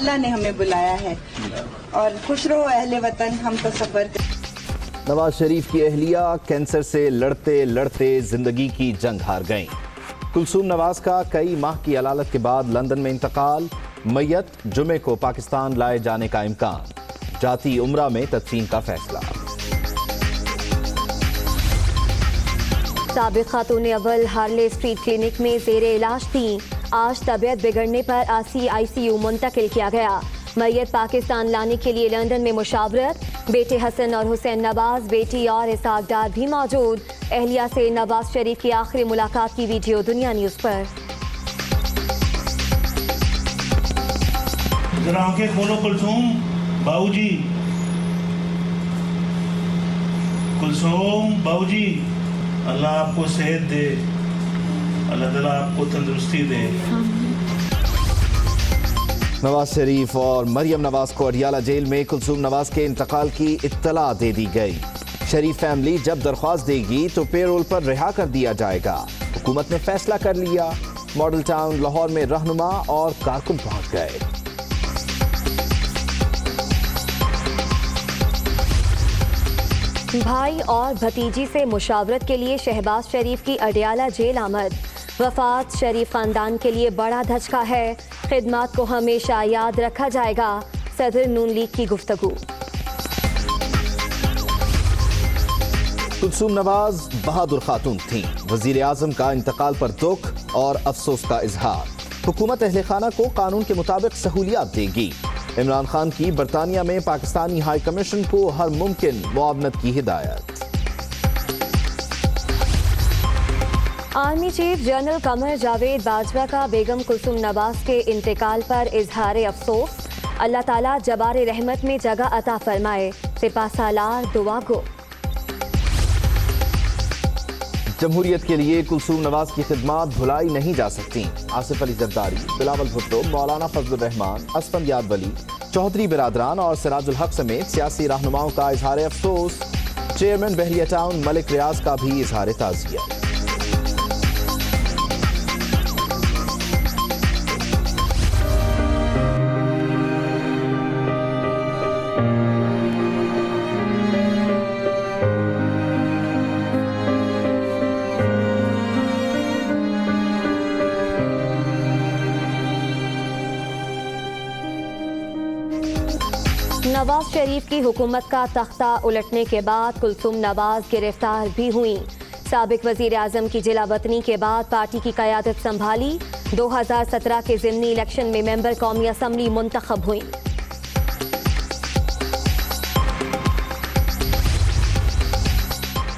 اللہ نے ہمیں بلایا ہے اور خوش رہو اہل وطن، ہم تو سفر کریں۔ نواز شریف کی اہلیہ کینسر سے لڑتے لڑتے زندگی کی جنگ ہار گئیں۔ کلثوم نواز کا کئی ماہ کی علالت کے بعد لندن میں انتقال، میت جمعے کو پاکستان لائے جانے کا امکان، جاتی عمرہ میں تدفین کا فیصلہ۔ سابق خاتون اول ہارلے اسٹریٹ کلینک میں زیر علاج تھیں، آج طبیعت بگڑنے پر ICU منتقل کیا گیا۔ میت پاکستان لانے کے لیے لندن میں مشاورت، بیٹے حسن اور حسین نواز، بیٹی اور اسحاق ڈار بھی موجود۔ اہلیہ سے نواز شریف کی آخری ملاقات کی ویڈیو دنیا نیوز پر۔ ذرا آنکھیں کھولو کلثوم، باؤ جی، کلثوم باؤ جی، اللہ آپ کو صحت دے، اللہ تعالیٰ آپ کو تندرستی دے۔ نواز شریف اور مریم نواز کو اڈیالہ جیل میں کلثوم نواز کے انتقال کی اطلاع دے دی گئی۔ شریف فیملی جب درخواست دے گی تو پے رول پر رہا کر دیا جائے گا۔ حکومت نے فیصلہ کر لیا۔ ماڈل ٹاؤن لاہور میں رہنما اور کارکن پہنچ گئے۔ بھائی اور بھتیجی سے مشاورت کے لیے شہباز شریف کی اڈیالہ جیل آمد۔ وفات شریف خاندان کے لیے بڑا دھچکا ہے، خدمات کو ہمیشہ یاد رکھا جائے گا، صدر نون لیگ کی گفتگو۔ کلثوم نواز بہادر خاتون تھیں، وزیر اعظم کا انتقال پر دکھ اور افسوس کا اظہار۔ حکومت اہل خانہ کو قانون کے مطابق سہولیات دے گی۔ عمران خان کی برطانیہ میں پاکستانی ہائی کمیشن کو ہر ممکن معاونت کی ہدایت۔ Army chief general Qamar Javed Bajwa کا بیگم کلثوم نواز کے انتقال پر اظہار افسوس، اللہ تعالیٰ جبار رحمت میں جگہ عطا فرمائے، سپہ سالار دعا گو۔ جمہوریت کے لیے کلثوم نواز کی خدمات بھلائی نہیں جا سکتی۔ آصف علی زرداری، بلاول بھٹو، مولانا فضل الرحمان، اسفندیار ولی، چودھری برادران اور سراج الحق سمیت سیاسی رہنماؤں کا اظہار افسوس۔ چیئرمین بحریہ ٹاؤن ملک ریاض کا بھی اظہار تعزیت۔ نواز شریف کی حکومت کا تختہ الٹنے کے بعد کلثوم نواز گرفتار بھی ہوئیں۔ سابق وزیر اعظم کی جلا وطنی کے بعد پارٹی کی قیادت سنبھالی، 2017 کے ضمنی الیکشن میں ممبر قومی اسمبلی منتخب ہوئیں۔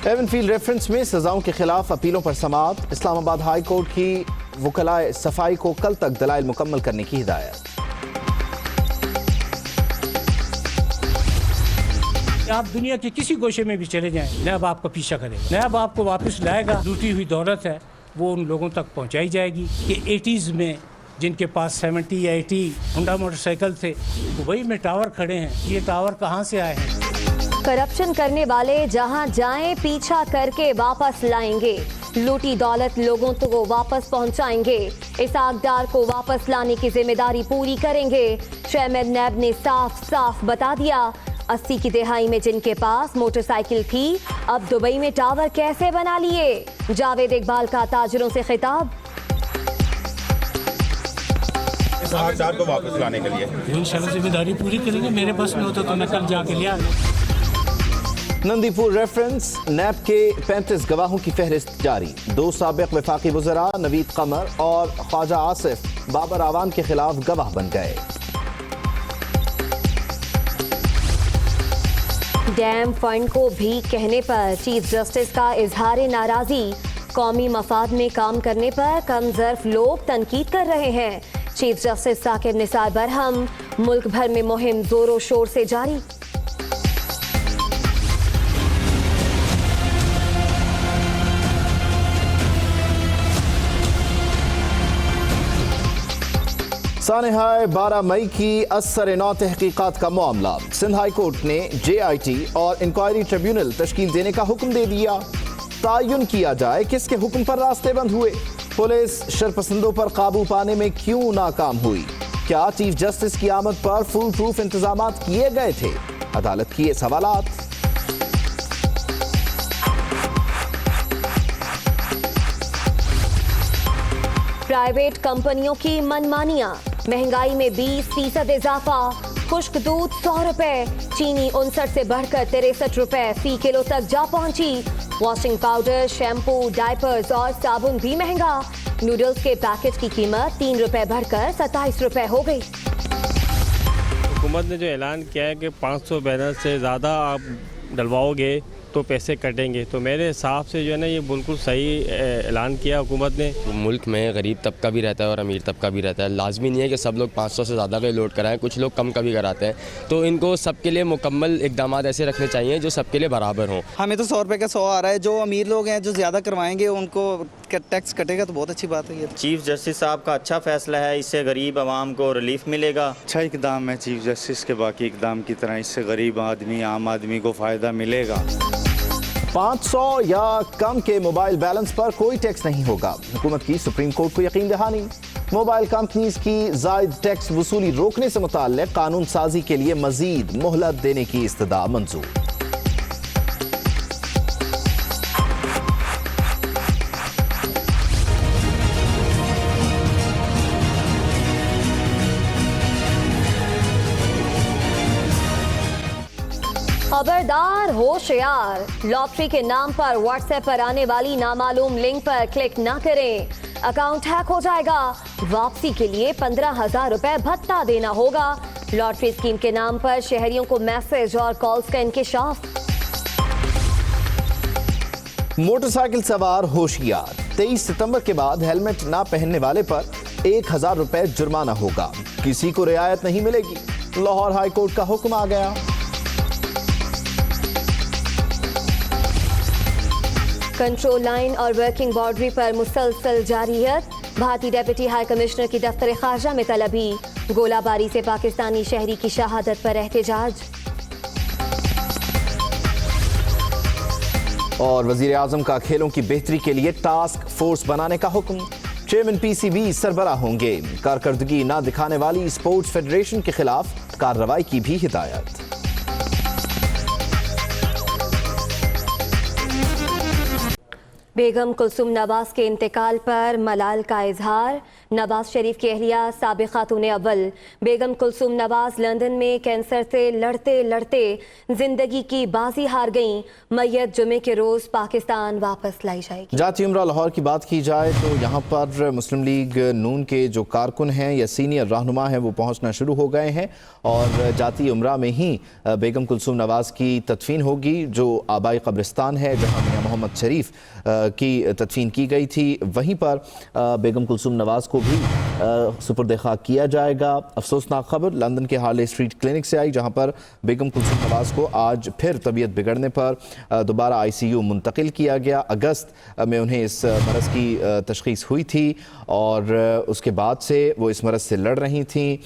ایون فیلڈ ریفرنس میں سزاؤں کے خلاف اپیلوں پر سماعت، اسلام آباد ہائی کورٹ کی وکلائے صفائی کو کل تک دلائل مکمل کرنے کی ہدایت۔ آپ دنیا کے کسی گوشے میں بھی چلے جائیں، نیب آپ کا پیچھا کرے، نیب آپ کو واپس لائے گا۔ لوٹی ہوئی دولت ہے وہ ان لوگوں تک پہنچائی جائے گی کہ 80s میں جن کے پاس 70 یا 80 ہونڈا موٹر سائیکل تھے، وہی میں ٹاور کھڑے ہیں، یہ ٹاور کہاں سے آئے ہیں؟ کرپشن کرنے والے جہاں جائیں پیچھا کر کے واپس لائیں گے، لوٹی دولت لوگوں کو واپس پہنچائیں گے، اسحاق ڈار کو واپس لانے کی ذمہ داری پوری کریں گے۔ چیئرمین نیب نے صاف صاف بتا دیا، 80 کی دہائی میں جن کے پاس موٹر سائیکل تھی اب دبئی میں ٹاور کیسے بنا لیے؟ جاوید اقبال کا تاجروں سے خطاب۔ اسحاق ڈار کو واپس لانے کے لیے انشاءاللہ ذمہ داری پوری کریں گے، میرے پاس میں ہوتا تو میں کل جا کے لیا۔ نندی پور ریفرنس، نیب کے 35 گواہوں کی فہرست جاری، 2 سابق وفاقی وزراء نوید قمر اور خواجہ آصف بابر اعوان کے خلاف گواہ بن گئے۔ ڈیم فنڈ کو بھی کہنے پر چیف جسٹس کا اظہار ناراضی، قومی مفاد میں کام کرنے پر کم ظرف لوگ تنقید کر رہے ہیں۔ چیف جسٹس ثاقب نثار برہم، ملک بھر میں مہم زور و شور سے جاری۔ سانحہ 12 مئی کی اثر نو تحقیقات کا معاملہ، سندھ ہائی کورٹ نے JIT اور انکوائری ٹریبیونل تشکیل دینے کا حکم دے دیا۔ تعین کیا جائے کس کے حکم پر راستے بند ہوئے، پولیس شرپسندوں پر قابو پانے میں کیوں ناکام ہوئی، क्या चीफ जस्टिस की आमद पर फुल प्रूफ इंतजामात किए गए थे? अदालत किए सवालात। प्राइवेट कंपनियों की मनमानियां, महंगाई में 20% इजाफा, खुश्क दूध 100 रुपए, चीनी 59 से बढ़कर 63 रुपए फी किलो तक जा पहुंची। वॉशिंग पाउडर, शैम्पू, डायपर्स और साबुन भी महंगा। नूडल्स के पैकेट की कीमत 3 रुपए बढ़कर 27 रुपए हो गई। हुकूमत ने जो ऐलान किया है कि 500 बैनर से ज़्यादा आप डलवाओगे तो पैसे कटेंगे, तो मेरे हिसाब से जो है ना ये बिल्कुल सही ऐलान किया हुकूमत ने। मुल्क में गरीब तबका भी रहता है और अमीर तबका भी रहता है। लाजमी नहीं है कि सब लोग 500 से ज़्यादा का लोड कराएं, कुछ लोग कम का भी कराते हैं। तो इनको सबके लिए मुकम्मल इकदाम ऐसे रखने चाहिए जो सबके लिए बराबर हों। हमें तो 100 रुपये का 100 आ रहा है। जो अमीर लोग हैं जो ज़्यादा करवाएंगे उनको टैक्स कटेगा, तो बहुत अच्छी बात है। ये चीफ जस्टिस साहब का अच्छा फैसला है, इससे गरीब आवाम को रिलीफ मिलेगा। अच्छा इकदाम है चीफ जस्टिस के बाकी इकदाम की तरह, इससे गरीब आदमी आम आदमी को फ़ायदा मिलेगा। 500 या कम के मोबाइल बैलेंस पर कोई टैक्स नहीं होगा। हुकूमत की सुप्रीम कोर्ट को यकीन दहानी। मोबाइल कंपनीज की जायद टैक्स वसूली रोकने से मुताल्लिक कानून साजी के लिए मजीद मोहलत देने की इस्तदा मंजूर। खबरदार होशियार, लॉटरी के नाम पर व्हाट्सएप पर आने वाली नामालूम लिंक पर क्लिक ना करें, अकाउंट हैक हो जाएगा। वापसी के लिए 15,000 रुपए भत्ता देना होगा। लॉटरी स्कीम के नाम पर शहरियों को मैसेज और कॉल्स का इंकिशाफ। मोटरसाइकिल सवार होशियार, 23 सितंबर के बाद हेलमेट ना पहनने वाले पर 1,000 रुपए जुर्माना होगा। किसी को रियायत नहीं मिलेगी। लाहौर हाई कोर्ट का हुक्म आ गया। कंट्रोल लाइन और वर्किंग बाउंड्री पर मुसलसल जारियत। भारतीय डेप्यूटी हाई कमिश्नर की दफ्तर खारजा में तलबी। गोलाबारी से पाकिस्तानी शहरी की शहादत पर एहतजाज। और वजीर आजम का खेलों की बेहतरी के लिए टास्क फोर्स बनाने का हुक्म। चेयरमैन पीसीबी सरबराह होंगे। कारकर्दगी न दिखाने वाली स्पोर्ट्स फेडरेशन के खिलाफ कार्रवाई की भी हिदायत। बेगम कुलसुम नवाज के इंतकाल पर मलाल का इजहार। नवाज शरीफ की अहलिया साबिक़ खातून अव्वल बेगम कुलसुम नवाज लंदन में कैंसर से लड़ते लड़ते जिंदगी की बाजी हार गईं। मैयत जुमे के रोज़ पाकिस्तान वापस लाई जाएगी। जाती उम्रा लाहौर की बात की जाए तो यहाँ पर मुस्लिम लीग नून के जो कारकुन हैं या सीनियर रहनुमा हैं वो पहुँचना शुरू हो गए हैं और जाती उम्रा में ही बेगम कुलसुम नवाज की तदफीन होगी, जो आबाई कब्रिस्तान है जहाँ मियां मोहम्मद शरीफ की तदफीन की गई थी। वहीं पर बेगम कुलसुम नवाज को भी सुपुर्द खाक किया जाएगा। अफसोसनाक खबर लंदन के हार्ले स्ट्रीट क्लिनिक से आई, जहां पर बेगम कुलसुम नवाज को आज फिर तबीयत बिगड़ने पर दोबारा ICU मुंतकिल किया गया। अगस्त में उन्हें इस मरज़ की तशख़ीस हुई थी और उसके बाद से वो इस मरज़ से लड़ रही थी।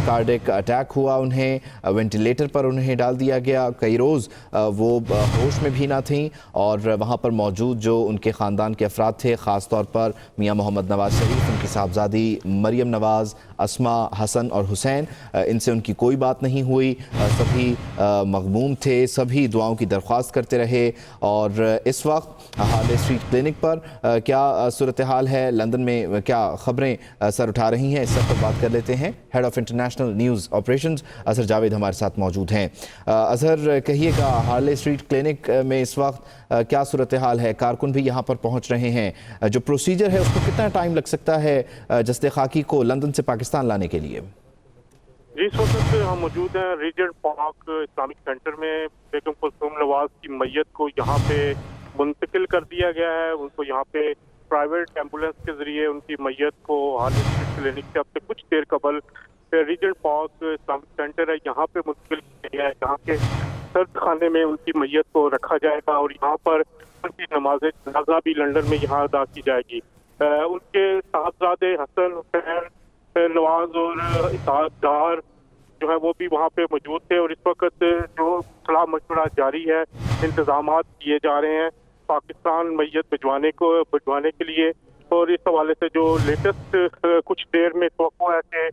कार्डिक अटैक हुआ, उन्हें वेंटिलेटर पर उन्हें डाल दिया गया। कई रोज़ वो होश में भी ना थीं और वहाँ पर मौजूद जो उनके ख़ानदान के अफराद थे, ख़ास तौर पर मियां मोहम्मद नवाज शरीफ, उनकी साहबजादी मरियम नवाज, अस्मा, हसन और हुसैन, इनसे उनकी कोई बात नहीं हुई। सभी मग़मूम थे, सभी दुआओं की दरख्वास्त करते रहे। और इस वक्त हार्ले स्ट्रीट क्लिनिक पर क्या सूरत हाल है, लंदन में क्या खबरें सर उठा रही हैं, इस सब पर बात कर लेते हैं। Head of international news operations Azhar Javed हमारे साथ मौजूद हैं। अजहर, कहिएगा हार्ले स्ट्रीट क्लिनिक में इस वक्त क्या सूरत हाल है? कारकुन भी यहाँ पर पहुँच रहे हैं, जो प्रोसीजर है उसको कितना टाइम लग सकता है जस्ते खाकी को लंदन से पाकिस्तान लाने के लिए? जी, इस वक्त हम मौजूद हैं रीजेंट पार्क इस्लामिक सेंटर में। बेगम कुलसुम नवाज की मैयत को यहाँ पे मुंतकिल कर दिया गया है। उनको यहाँ पे प्राइवेट एम्बुलेंस के जरिए उनकी मैयत को हार्ले स्ट्रीट क्लिनिक से अब से कुछ देर कबल रीजेंट पार्क इस्लामिक सेंटर है यहाँ पे मुंतकिल किया गया है। यहाँ के सर्द खाने में उनकी मैयत को रखा जाएगा और यहाँ पर उनकी नमाज जनाजा भी लंदन में यहाँ अदा की जाएगी। उनके साहबजादे हसन, हुसैन, नवाज और इताअतदार जो है वो भी वहाँ पे मौजूद थे और इस वक्त जो सलाह मशवरा जारी है, इंतजामात किए जा रहे हैं पाकिस्तान मैयत भिजवाने के लिए। और इस हवाले से जो लेटेस्ट कुछ देर में तवक्को है कि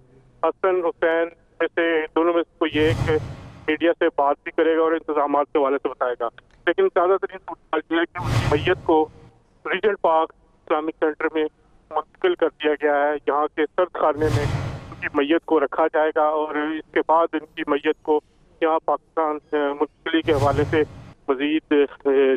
हसन हुसैन में से दोनों में से कोई एक मीडिया से बात भी करेगा और इंतजामात के हवाले से बताएगा। लेकिन ज़्यादातरीन सूरत यह है कि उनकी मैयत को रीजेंट पार्क इस्लामिक सेंटर में मुंतकिल कर दिया गया है। यहाँ के सर्द खाने में उनकी मैयत को रखा जाएगा और इसके बाद इनकी मैयत को यहाँ पाकिस्तान मुंतकिली के हवाले से मज़ीद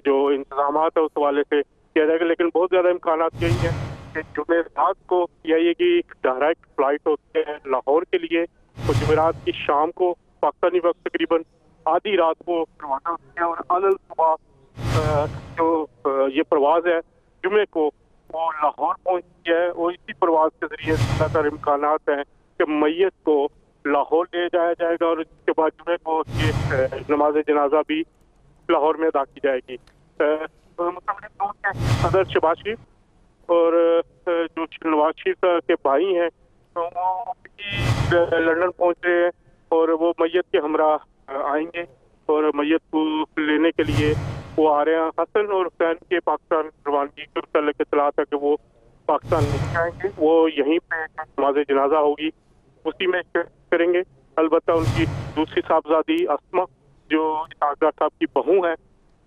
जो इंतजाम है उस हवाले से किया जाएगा। लेकिन बहुत ज़्यादा इम्कान यही है कि जुमेरात को यही की डायरेक्ट फ़्लाइट होती है लाहौर के लिए, तो जुमेरात की शाम को पाकिस्तानी वक्त तकरीबन आधी रात को रवाना होती है और अलग सुबह जो ये परवाज़ है जुमे को वो लाहौर पहुंचती है और इसी परवाज़ के ज़रिए ज़्यादातर इम्कान हैं कि मैयत को लाहौर ले जाया जाएगा और इसके बाद जुमे को ये नमाज जनाजा भी लाहौर में अदा की जाएगी। सदर शहबाज शरीफ और जो नवाज शरीफ के भाई हैं तो वो लंदन पहुंच रहे हैं और वो मैयत के हमरा आएंगे और मैयत को लेने के लिए वो आ रहे हैं। हसन और हुसैन के पाकिस्तान रवानगी के मुताल्लिक़ इत्तला था कि वो पाकिस्तान नहीं आएंगे, वो यहीं पे नमाज जनाजा होगी उसी में करेंगे। अलबत्ता उनकी दूसरी साहबजादी अस्मा जो इसाक़ साहब की बहू है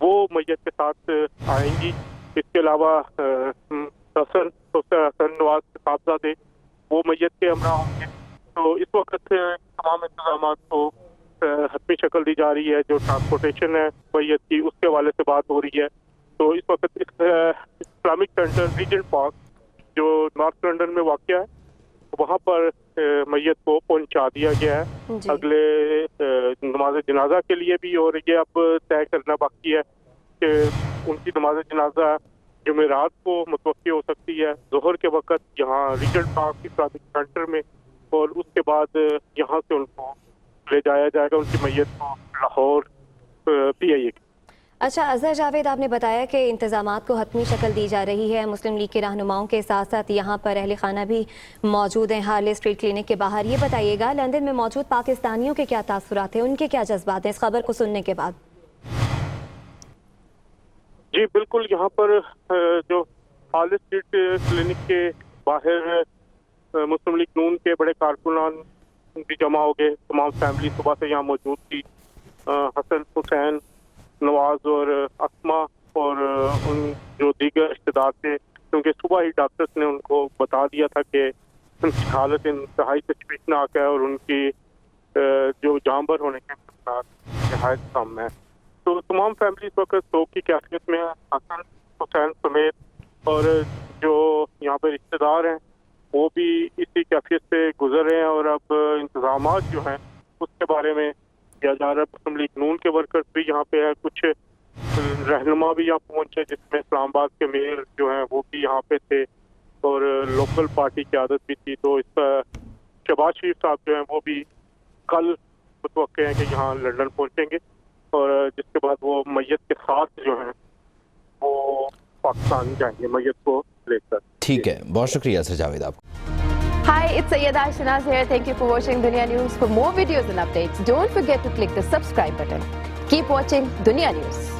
वो मैयत के साथ आएंगी। इसके अलावा हसन नवाज के साहबजादे वो मैयत के हमरा होंगे। तो इस वक्त तमाम इंतजाम को हतमी शक्ल दी जा रही है। जो ट्रांसपोर्टेशन है मैयत की उसके हवाले से बात हो रही है। तो इस वक्त इस्लामिक सेंटर रीजेंट पार्क जो नॉर्थ लंदन में वाक़या है वहाँ पर मैयत को पहुँचा दिया गया है अगले नमाज जनाजा के लिए भी। और ये अब तय करना बाकी है कि उनकी नमाज जनाजा जुमेरात को मुतवक्की हो सकती है ज़ोहर के वक़्त यहाँ रीजेंट पार्क इस्लामिक सेंटर में और उसके बाद यहाँ से उनको ले जाया जाएगा उनकी मैयत को लाहौर PIA। अच्छा अजहर जावेद, आपने बताया कि इंतज़ामात को हतमी शक्ल दी जा रही है। मुस्लिम लीग के रहनुमाओं के साथ साथ यहाँ पर अहले खाना भी मौजूद हैं हार्ले स्ट्रीट क्लिनिक के बाहर। ये बताइएगा लंदन में मौजूद पाकिस्तानियों के क्या तासुरात हैं, उनके क्या जज्बात हैं इस खबर को सुनने के बाद? जी बिल्कुल, यहाँ पर जो हार्ले स्ट्रीट क्लिनिक के बाहर मुस्लिम लीग नून के बड़े कारकुनान भी जमा हो गए। तमाम फैमिली सुबह से यहाँ मौजूद थी। हसन हुसैन नवाज और अस्मा और उन जो दीगर रिश्तेदार थे, क्योंकि सुबह ही डॉक्टर्स ने उनको बता दिया था कि उनकी हालत इंतहाई तशवीशनाक है और उनकी जो जानबर होने के नहायत कम है। तो तमाम फैमिली इस वक्त शोक की कैफियत में है। हसन हुसैन समेत और जो यहाँ पर रिश्तेदार हैं वो भी इसी कैफियत से गुजर रहे हैं और अब इंतजाम जो हैं उसके बारे में किया जा रहा है। मुस्लिम लीग नून के वर्कर्स भी यहाँ पे हैं, कुछ रहनुमा भी यहाँ पहुँचे जिसमें इस्लामाबाद के मेयर जो हैं वो भी यहाँ पे थे और लोकल पार्टी की आदत भी थी। तो इस शहबाज शरीफ साहब जो हैं वो भी कल मुतवक्के हैं कि यहाँ लंदन पहुँचेंगे और जिसके बाद वो मैयत के साथ जो हैं वो पाकिस्तान जाएंगे मैयत को लेकर। ठीक है, बहुत शुक्रिया सर जावेद आपको। Hi, it's Sayyeda Shinaz here. Thank you for watching Dunya News. For more videos and updates, don't forget to click the subscribe button. Keep watching Dunya News.